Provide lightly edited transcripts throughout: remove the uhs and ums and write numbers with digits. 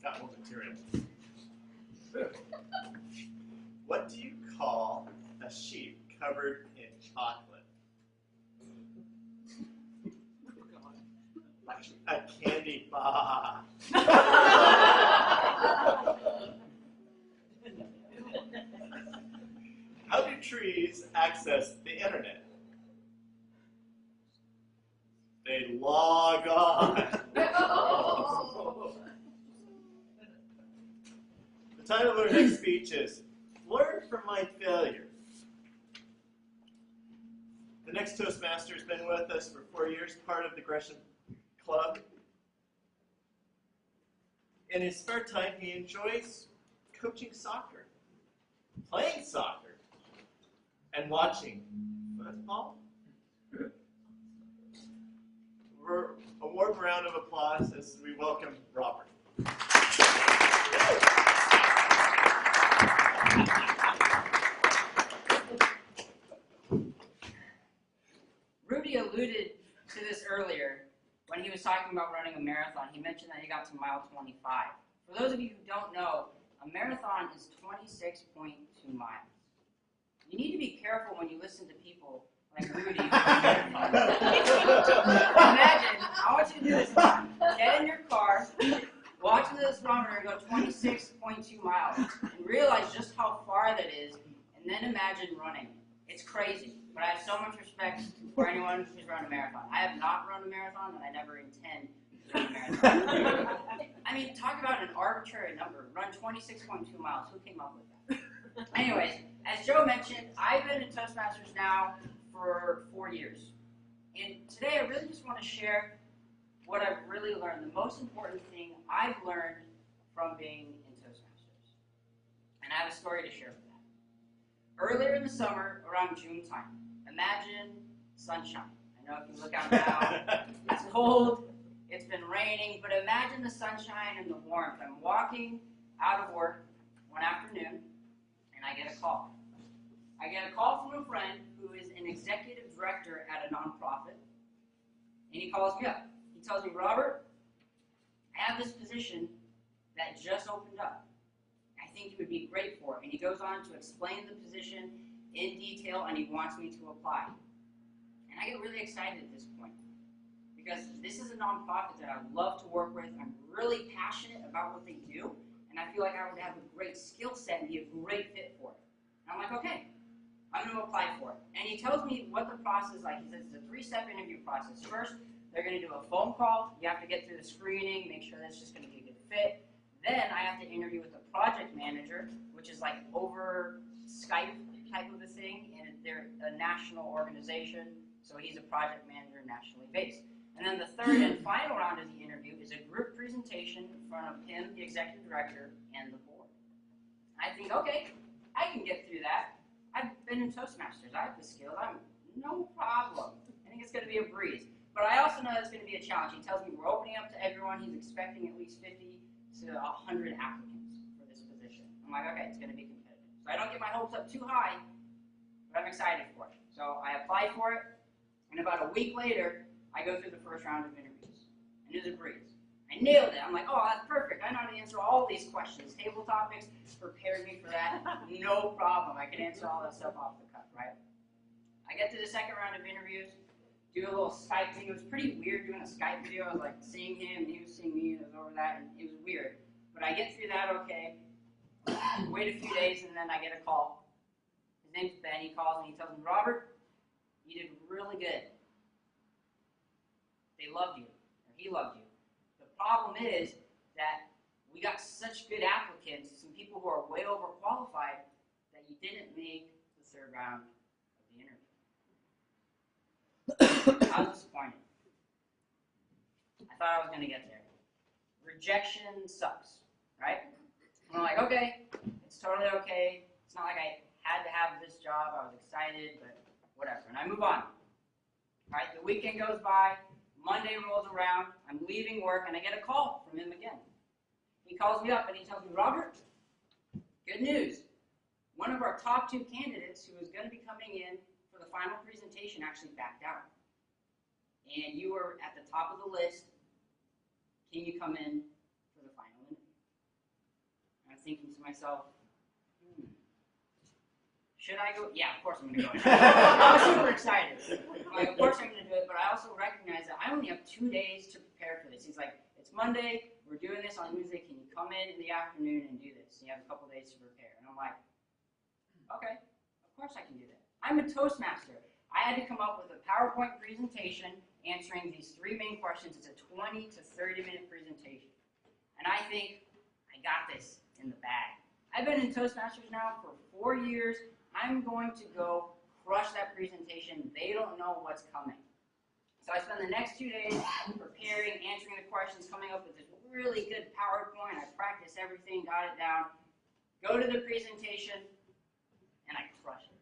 got more material. What do you call a sheep covered in chocolate? A candy bar. How do trees access the internet? They log on. The title of our next speech is Learn from My Failure. The next Toastmaster has been with us for 4 years, part of the Gresham Club. In his spare time, he enjoys coaching soccer, playing soccer, and watching football. A warm round of applause as we welcome Robert. Rudy alluded to this earlier when he was talking about running a marathon. He mentioned that he got to mile 25. For those of you who don't know, a marathon is 26.2 miles. You need to be careful when you listen to people like Rudy. Imagine, I want you to do this now. Get in your car, watch the speedometer and go 26.2 miles, and realize just how far that is, and then imagine running. It's crazy, but I have so much respect for anyone who's run a marathon. I have not run a marathon, and I never intend to run a marathon. I mean, talk about an arbitrary number. Run 26.2 miles. Who came up with that? Anyways, as Joe mentioned, I've been in Toastmasters now for 4 years. And today I really just want to share what I've really learned, the most important thing I've learned from being in Toastmasters. And I have a story to share with that. Earlier in the summer, around June time, imagine sunshine. I know if you look out now, it's cold, it's been raining, but imagine the sunshine and the warmth. I'm walking out of work one afternoon, and I get a call. I get a call from a friend who is an executive director at a nonprofit, and he calls me up. He tells me, Robert, I have this position that just opened up. I think you would be great for it. And he goes on to explain the position in detail, and he wants me to apply. And I get really excited at this point, because this is a nonprofit that I love to work with. I'm really passionate about what they do, and I feel like I would have a great skill set and be a great fit for it. And I'm like, okay, I'm going to apply for it. And he tells me what the process is like. He says it's a 3-step interview process. First, they're going to do a phone call. You have to get through the screening, make sure that's just going to be a good fit. Then I have to interview with the project manager, which is like over Skype type of a thing, and they're a national organization, so he's a project manager nationally based. And then the third and final round of the interview is a group presentation in front of him, the executive director, and the board. I think, okay, I can get through that. I've been in Toastmasters. I have the skills. I'm no problem. I think it's going to be a breeze. But I also know it's going to be a challenge. He tells me we're opening up to everyone. He's expecting at least 50 to 100 applicants for this position. I'm like, okay, it's going to be competitive. So I don't get my hopes up too high, but I'm excited for it. So I apply for it, and about a week later, I go through the first round of interviews. And it was a breeze. I nailed it. I'm like, oh, that's perfect. I know how to answer all these questions. Table topics prepared me for that. No problem. I can answer all that stuff off the cuff, right? I get to the second round of interviews, do a little Skype thing. It was pretty weird doing a Skype video. I was like seeing him, and he was seeing me, and it was over that, and it was weird. But I get through that okay. Wait a few days, and then I get a call. His name's Ben. He calls me. He tells me, Robert, you did really good. They loved you, or he loved you. The problem is that we got such good applicants, some people who are way overqualified, that you didn't make the third round of the interview. I was disappointed. I thought I was going to get there. Rejection sucks, right? And I'm like, okay, it's totally okay. It's not like I had to have this job. I was excited, but whatever. And I move on. All right, the weekend goes by. Monday rolls around. I'm leaving work, and I get a call from him again. He calls me up, and he tells me, Robert, good news. One of our top 2 candidates who was going to be coming in for the final presentation actually backed out. And you were at the top of the list. Can you come in for the final interview? thinking to myself, should I go? Yeah, of course I'm going to go. I was super excited. Like, of course I'm going to do it, but I also recognize that I only have 2 days to prepare for this. He's like, it's Monday, we're doing this on Tuesday, can you come in the afternoon and do this? And you have a couple days to prepare. And I'm like, okay, of course I can do that. I'm a Toastmaster. I had to come up with a PowerPoint presentation answering these 3 main questions. It's a 20 to 30-minute presentation. And I think, I got this in the bag. I've been in Toastmasters now for 4 years. I'm going to go crush that presentation. They don't know what's coming. So I spend the next 2 days preparing, answering the questions, coming up with this really good PowerPoint. I practice everything, got it down. Go to the presentation, and I crush it.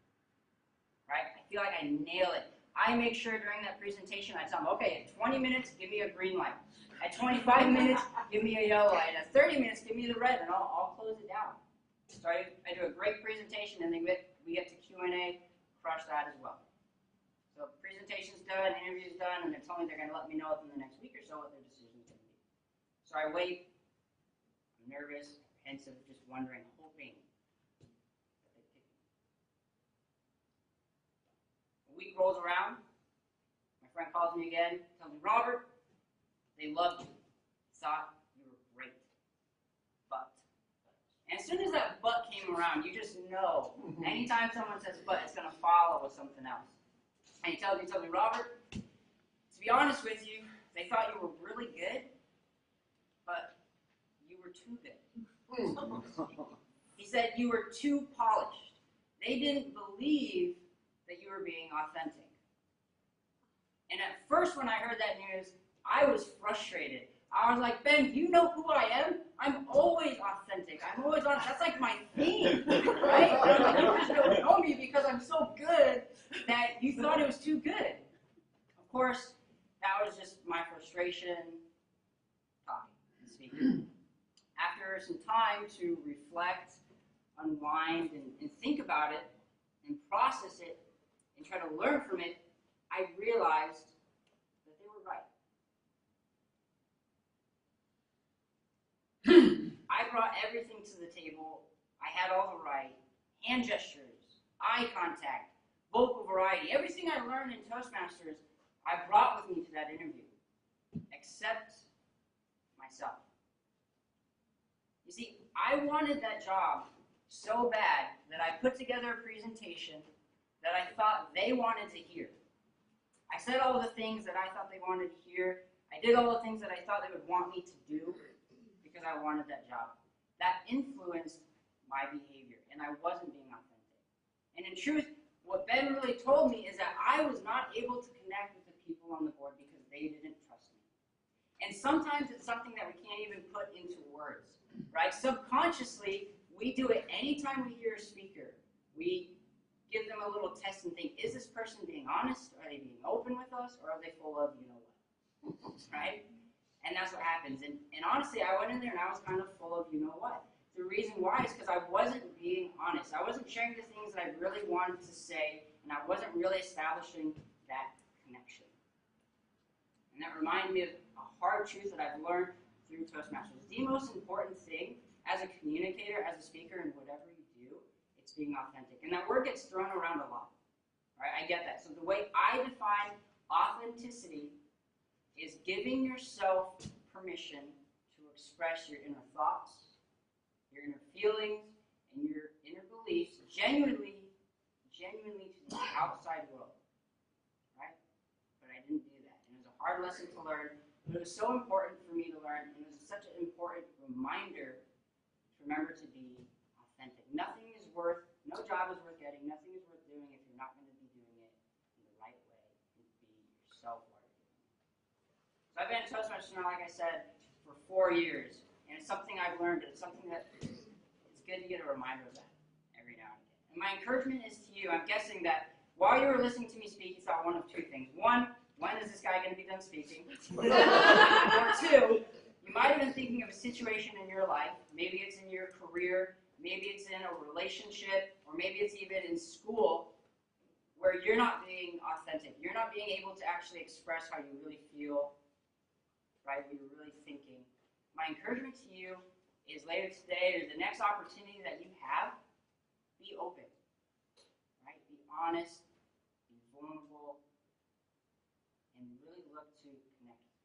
Right? I feel like I nail it. I make sure during that presentation I tell them, okay, at 20 minutes, give me a green light. At 25 minutes, give me a yellow light. At 30 minutes, give me the red, and I'll close it down. So I do a great presentation, and then we get to Q&A, crush that as well. So presentation's done, interview's done, and they're telling me they're going to let me know within the next week or so what their decision's going to be. So I wait. I'm nervous, apprehensive, just wondering, hoping that they pick me. A week rolls around. My friend calls me again, tells me, Robert, they loved you. Thought you were great. But. And as soon as that but came around, you just know. Anytime someone says but, it's going to follow with something else. And he tells me, Robert, to be honest with you, they thought you were really good, but you were too good. He said you were too polished. They didn't believe that you were being authentic. And at first when I heard that news, I was frustrated. I was like, Ben, do you know who I am? I'm always authentic. I'm always honest. That's like my theme, right? And I'm like, you just don't know me because I'm so good that you thought it was too good. Of course, that was just my frustration talking and speaking. After some time to reflect, unwind, and think about it, and process it, and try to learn from it, I realized that they were right. I brought everything to the table. I had all the right hand gestures, eye contact, vocal variety. Everything I learned in Toastmasters, I brought with me to that interview, except myself. You see, I wanted that job so bad that I put together a presentation that I thought they wanted to hear. I said all the things that I thought they wanted to hear. I did all the things that I thought they would want me to do because I wanted that job. That influenced my behavior, and I wasn't being authentic. And in truth, what Ben really told me is that I was not able to connect with the people on the board because they didn't trust me. And sometimes it's something that we can't even put into words, right? Subconsciously, we do it anytime we hear a speaker. We give them a little test and think, is this person being honest? Are they being open with us? Or are they full of you-know-what? Right? And that's what happens. And honestly, I went in there and I was kind of full of you-know-what. The reason why is because I wasn't being honest. I wasn't sharing the things that I really wanted to say, and I wasn't really establishing that connection. And that reminded me of a hard truth that I've learned through Toastmasters. The most important thing as a communicator, as a speaker, in whatever you do, it's being authentic. And that word gets thrown around a lot. Right? I get that. So the way I define authenticity is giving yourself permission to express your inner thoughts, your inner feelings, and your inner beliefs genuinely to the outside world. Right? But I didn't do that. And it was a hard lesson to learn, but it was so important for me to learn, and it was such an important reminder to remember to be authentic. No job is worth getting, nothing is worth doing if you're not going to be doing it in the right way and be yourself while you're doing it. So I've been a Toastmaster now, like I said, for 4 years, and it's something I've learned, and it's something that it's good to get a reminder of that every now and again. And my encouragement is to you. I'm guessing that while you were listening to me speak, you thought one of 2 things. One, when is this guy going to be done speaking? Or 2, you might have been thinking of a situation in your life. Maybe it's in your career, maybe it's in a relationship, or maybe it's even in school where you're not being authentic. You're not being able to actually express how you really feel, right? What you're really thinking. My encouragement to you is later today or the next opportunity that you have, be open, right? Be honest, be vulnerable, and really look to connect with